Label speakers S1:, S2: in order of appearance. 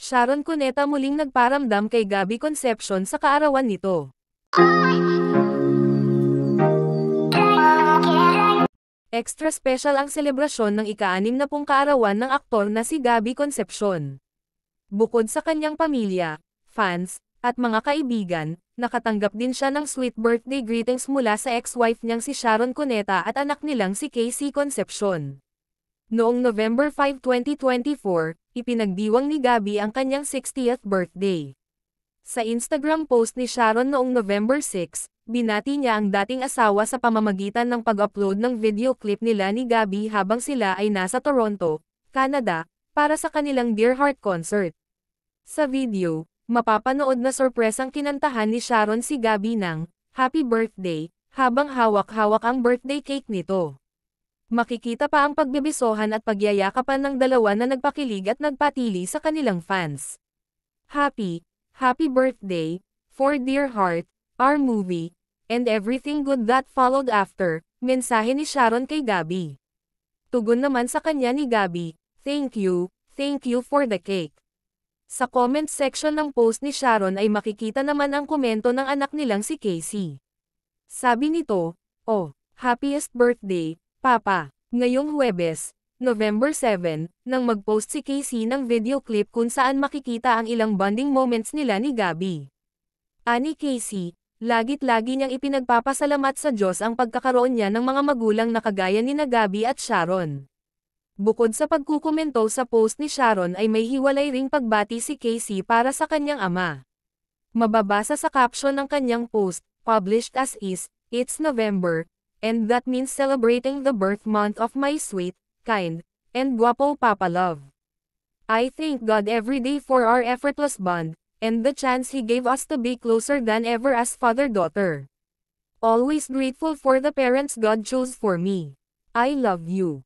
S1: Sharon Cuneta muling nagparamdam kay Gabby Concepcion sa kaarawan nito. Extra special ang selebrasyon ng ika-60 kaarawan ng aktor na si Gabby Concepcion. Bukod sa kanyang pamilya, fans, at mga kaibigan, nakatanggap din siya ng sweet birthday greetings mula sa ex-wife niyang si Sharon Cuneta at anak nilang si Casey Concepcion. Noong November 5, 2024, ipinagdiwang ni Gabby ang kanyang 60th birthday. Sa Instagram post ni Sharon noong November 6, binati niya ang dating asawa sa pamamagitan ng pag-upload ng video clip nila ni Gabby habang sila ay nasa Toronto, Canada, para sa kanilang Dear Heart concert. Sa video, mapapanood na sorpresang kinantahan ni Sharon si Gabby ng Happy Birthday, habang hawak-hawak ang birthday cake nito. Makikita pa ang pagbibisohan at pagyayakapan ng dalawa na nagpakilig at nagpatili sa kanilang fans. Happy birthday, for Dear Heart, our movie, and everything good that followed after, mensahe ni Sharon kay Gabby. Tugon naman sa kanya ni Gabby, thank you for the cake. Sa comment section ng post ni Sharon ay makikita naman ang komento ng anak nilang si Casey. Sabi nito, "Oh, happiest birthday, Papa." Ngayong Huwebes, November 7, nang mag-post si Casey ng video clip kung saan makikita ang ilang bonding moments nila ni Gabby. Ani Casey, lagit-lagi niyang ipinagpapasalamat sa Diyos ang pagkakaroon niya ng mga magulang na kagaya ni Gabby at Sharon. Bukod sa pagkukomento sa post ni Sharon ay may hiwalay ring pagbati si Casey para sa kanyang ama. Mababasa sa caption ng kanyang post, published as is, "It's November, and that means celebrating the birth month of my sweet, kind, and guwapo Papa Love. I thank God every day for our effortless bond, and the chance He gave us to be closer than ever as father-daughter. Always grateful for the parents God chose for me. I love you."